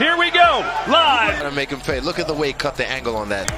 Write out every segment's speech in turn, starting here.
Here we go, live. Gotta make him pay. Look at the way he cut the angle on that.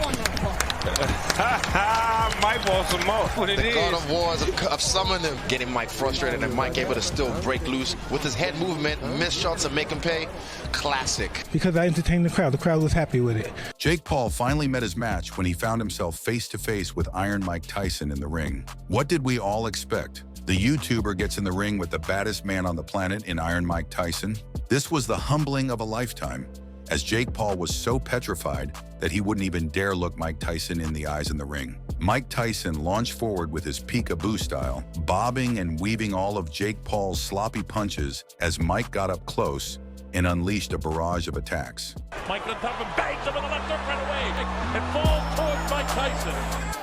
Mike wants some more. What it The is. God of Wars of summoning him, getting Mike frustrated, and Mike able to still break loose with his head movement, miss shots, and make him pay. Classic. Because I entertained the crowd. The crowd was happy with it. Jake Paul finally met his match when he found himself face-to-face with Iron Mike Tyson in the ring. What did we all expect? The YouTuber gets in the ring with the baddest man on the planet in Iron Mike Tyson. This was the humbling of a lifetime, as Jake Paul was so petrified that he wouldn't even dare look Mike Tyson in the eyes in the ring. Mike Tyson launched forward with his peekaboo style, bobbing and weaving all of Jake Paul's sloppy punches as Mike got up close and unleashed a barrage of attacks. Mike on top and bangs him in the left hook right away and falls towards Mike Tyson.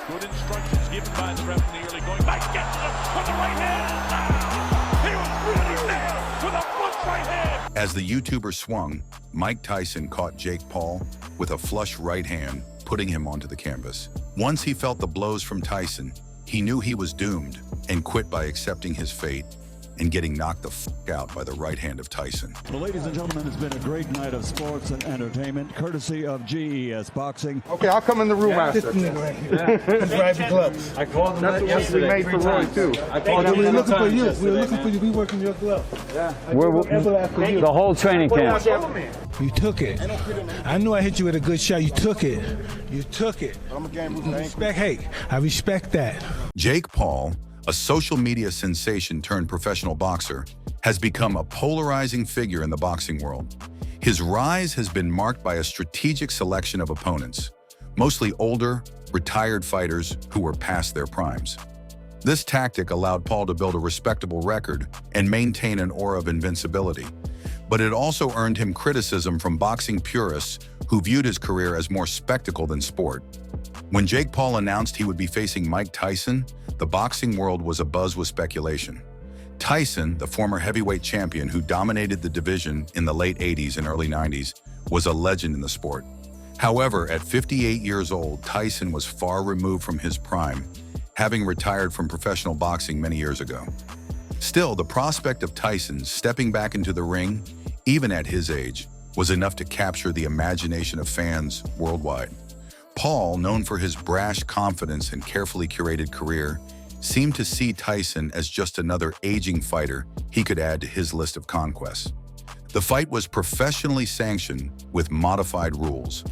Good instructions given by the ref in the early going. Mike gets it with the right hand. He was really there with a front right hand. As the YouTuber swung, Mike Tyson caught Jake Paul with a flush right hand, putting him onto the canvas. Once he felt the blows from Tyson, he knew he was doomed and quit by accepting his fate and getting knocked the f*** out by the right hand of Tyson. Well, ladies and gentlemen, it's been a great night of sports and entertainment, courtesy of GES Boxing. Okay, I'll come in the room after. This nigga right here. Drive the gloves. I called him That's that what we yesterday. made for Roy, too. I called him We were several looking for times you. We yesterday, were looking man. for you. We working your glove. Yeah. The whole training camp. You took it. I knew I hit you with a good shot. You took it. You took it. I'm a game moving Respect, hey, I respect that. Jake Paul, a social media sensation turned professional boxer, has become a polarizing figure in the boxing world. His rise has been marked by a strategic selection of opponents, mostly older, retired fighters who were past their primes. This tactic allowed Paul to build a respectable record and maintain an aura of invincibility, but it also earned him criticism from boxing purists who viewed his career as more spectacle than sport. When Jake Paul announced he would be facing Mike Tyson, the boxing world was abuzz with speculation. Tyson, the former heavyweight champion who dominated the division in the late 80s and early 90s, was a legend in the sport. However, at 58 years old, Tyson was far removed from his prime, having retired from professional boxing many years ago. Still, the prospect of Tyson stepping back into the ring, even at his age, was enough to capture the imagination of fans worldwide. Paul, known for his brash confidence and carefully curated career, seemed to see Tyson as just another aging fighter he could add to his list of conquests. The fight was professionally sanctioned with modified rules,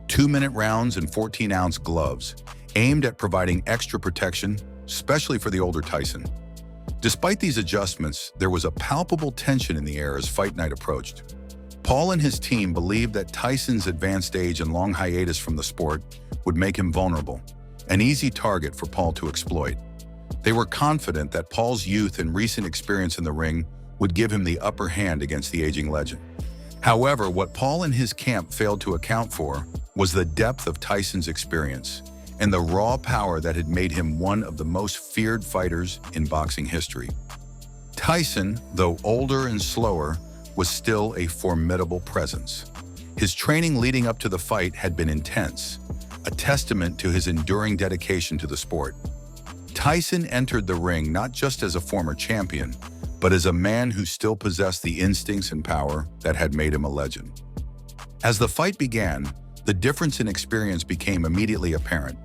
2-minute rounds and 14-ounce gloves, aimed at providing extra protection, especially for the older Tyson. Despite these adjustments, there was a palpable tension in the air as fight night approached. Paul and his team believed that Tyson's advanced age and long hiatus from the sport would make him vulnerable, an easy target for Paul to exploit. They were confident that Paul's youth and recent experience in the ring would give him the upper hand against the aging legend. However, what Paul and his camp failed to account for was the depth of Tyson's experience and the raw power that had made him one of the most feared fighters in boxing history. Tyson, though older and slower, was still a formidable presence. His training leading up to the fight had been intense, a testament to his enduring dedication to the sport. Tyson entered the ring not just as a former champion, but as a man who still possessed the instincts and power that had made him a legend. As the fight began, the difference in experience became immediately apparent.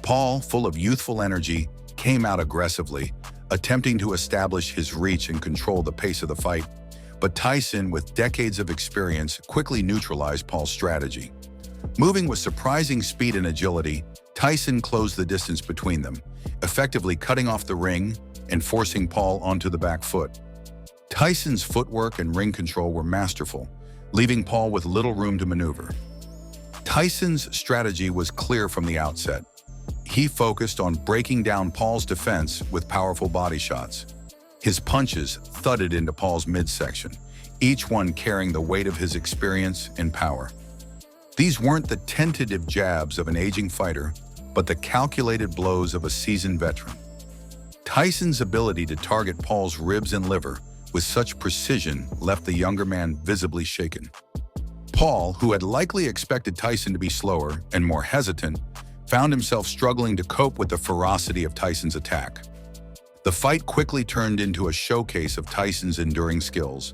Paul, full of youthful energy, came out aggressively, attempting to establish his reach and control the pace of the fight. But Tyson, with decades of experience, quickly neutralized Paul's strategy. Moving with surprising speed and agility, Tyson closed the distance between them, effectively cutting off the ring and forcing Paul onto the back foot. Tyson's footwork and ring control were masterful, leaving Paul with little room to maneuver. Tyson's strategy was clear from the outset. He focused on breaking down Paul's defense with powerful body shots. His punches thudded into Paul's midsection, each one carrying the weight of his experience and power. These weren't the tentative jabs of an aging fighter, but the calculated blows of a seasoned veteran. Tyson's ability to target Paul's ribs and liver with such precision left the younger man visibly shaken. Paul, who had likely expected Tyson to be slower and more hesitant, found himself struggling to cope with the ferocity of Tyson's attack. The fight quickly turned into a showcase of Tyson's enduring skills.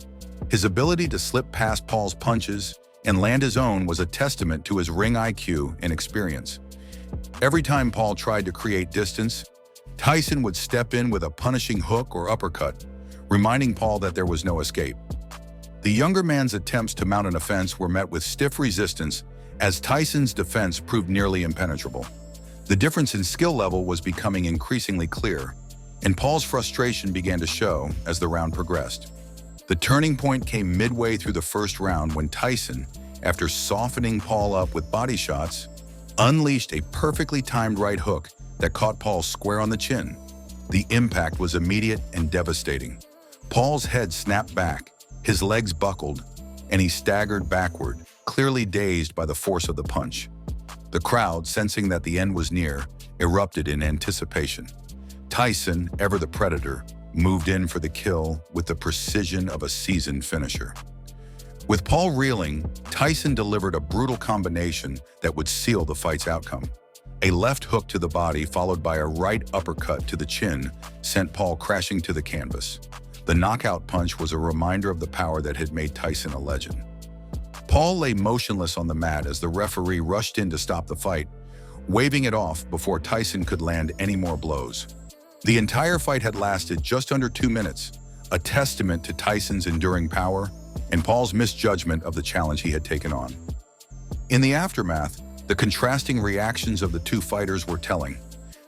His ability to slip past Paul's punches and land his own was a testament to his ring IQ and experience. Every time Paul tried to create distance, Tyson would step in with a punishing hook or uppercut, reminding Paul that there was no escape. The younger man's attempts to mount an offense were met with stiff resistance as Tyson's defense proved nearly impenetrable. The difference in skill level was becoming increasingly clear, and Paul's frustration began to show as the round progressed. The turning point came midway through the first round when Tyson, after softening Paul up with body shots, unleashed a perfectly timed right hook that caught Paul square on the chin. The impact was immediate and devastating. Paul's head snapped back, his legs buckled, and he staggered backward, clearly dazed by the force of the punch. The crowd, sensing that the end was near, erupted in anticipation. Tyson, ever the predator, moved in for the kill with the precision of a seasoned finisher. With Paul reeling, Tyson delivered a brutal combination that would seal the fight's outcome. A left hook to the body followed by a right uppercut to the chin sent Paul crashing to the canvas. The knockout punch was a reminder of the power that had made Tyson a legend. Paul lay motionless on the mat as the referee rushed in to stop the fight, waving it off before Tyson could land any more blows. The entire fight had lasted just under 2 minutes, a testament to Tyson's enduring power and Paul's misjudgment of the challenge he had taken on. In the aftermath, the contrasting reactions of the two fighters were telling.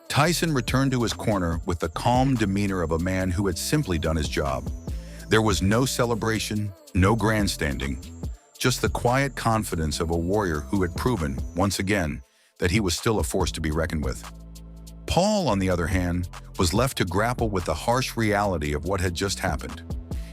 Tyson returned to his corner with the calm demeanor of a man who had simply done his job. There was no celebration, no grandstanding, just the quiet confidence of a warrior who had proven, once again, that he was still a force to be reckoned with. Paul, on the other hand, was left to grapple with the harsh reality of what had just happened.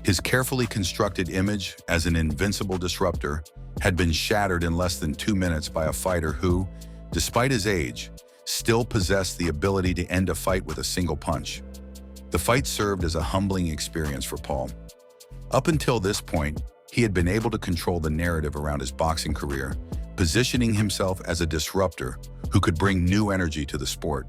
His carefully constructed image as an invincible disruptor had been shattered in less than 2 minutes by a fighter who, despite his age, still possessed the ability to end a fight with a single punch. The fight served as a humbling experience for Paul. Up until this point, he had been able to control the narrative around his boxing career, positioning himself as a disruptor who could bring new energy to the sport.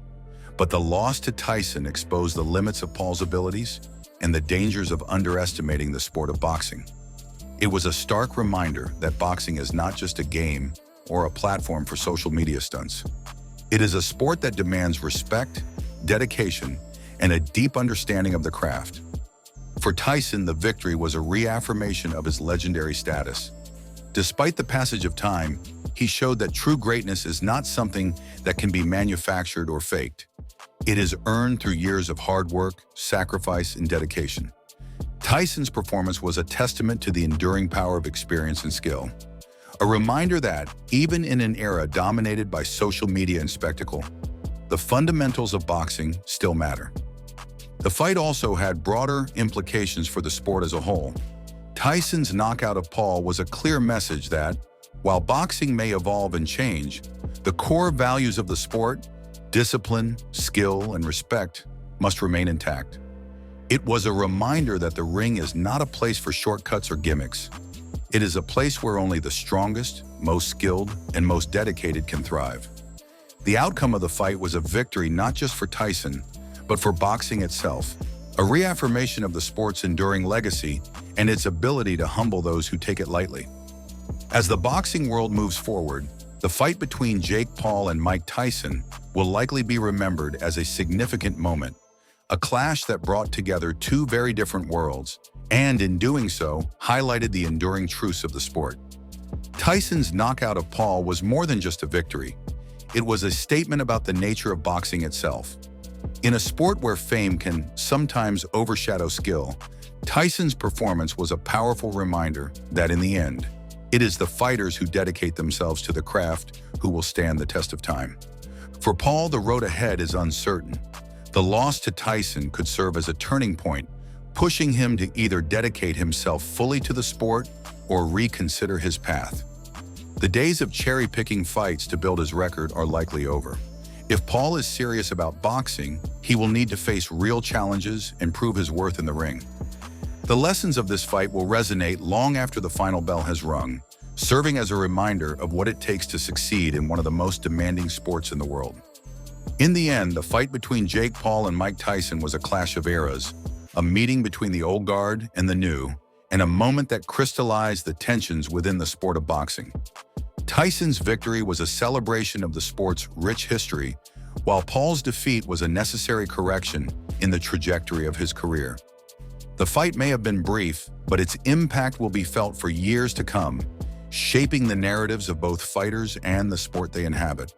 But the loss to Tyson exposed the limits of Paul's abilities and the dangers of underestimating the sport of boxing. It was a stark reminder that boxing is not just a game or a platform for social media stunts. It is a sport that demands respect, dedication, and a deep understanding of the craft. For Tyson, the victory was a reaffirmation of his legendary status. Despite the passage of time, he showed that true greatness is not something that can be manufactured or faked. It is earned through years of hard work, sacrifice, and dedication. Tyson's performance was a testament to the enduring power of experience and skill. A reminder that, even in an era dominated by social media and spectacle, the fundamentals of boxing still matter. The fight also had broader implications for the sport as a whole. Tyson's knockout of Paul was a clear message that, while boxing may evolve and change, the core values of the sport, discipline, skill, and respect, must remain intact. It was a reminder that the ring is not a place for shortcuts or gimmicks. It is a place where only the strongest, most skilled, and most dedicated can thrive. The outcome of the fight was a victory not just for Tyson, but for boxing itself, a reaffirmation of the sport's enduring legacy and its ability to humble those who take it lightly. As the boxing world moves forward, the fight between Jake Paul and Mike Tyson will likely be remembered as a significant moment, a clash that brought together two very different worlds, and in doing so, highlighted the enduring truths of the sport. Tyson's knockout of Paul was more than just a victory. It was a statement about the nature of boxing itself. In a sport where fame can sometimes overshadow skill, Tyson's performance was a powerful reminder that in the end, it is the fighters who dedicate themselves to the craft who will stand the test of time. For Paul, the road ahead is uncertain. The loss to Tyson could serve as a turning point, pushing him to either dedicate himself fully to the sport or reconsider his path. The days of cherry-picking fights to build his record are likely over. If Paul is serious about boxing, he will need to face real challenges and prove his worth in the ring. The lessons of this fight will resonate long after the final bell has rung, serving as a reminder of what it takes to succeed in one of the most demanding sports in the world. In the end, the fight between Jake Paul and Mike Tyson was a clash of eras, a meeting between the old guard and the new, and a moment that crystallized the tensions within the sport of boxing. Tyson's victory was a celebration of the sport's rich history, while Paul's defeat was a necessary correction in the trajectory of his career. The fight may have been brief, but its impact will be felt for years to come, shaping the narratives of both fighters and the sport they inhabit.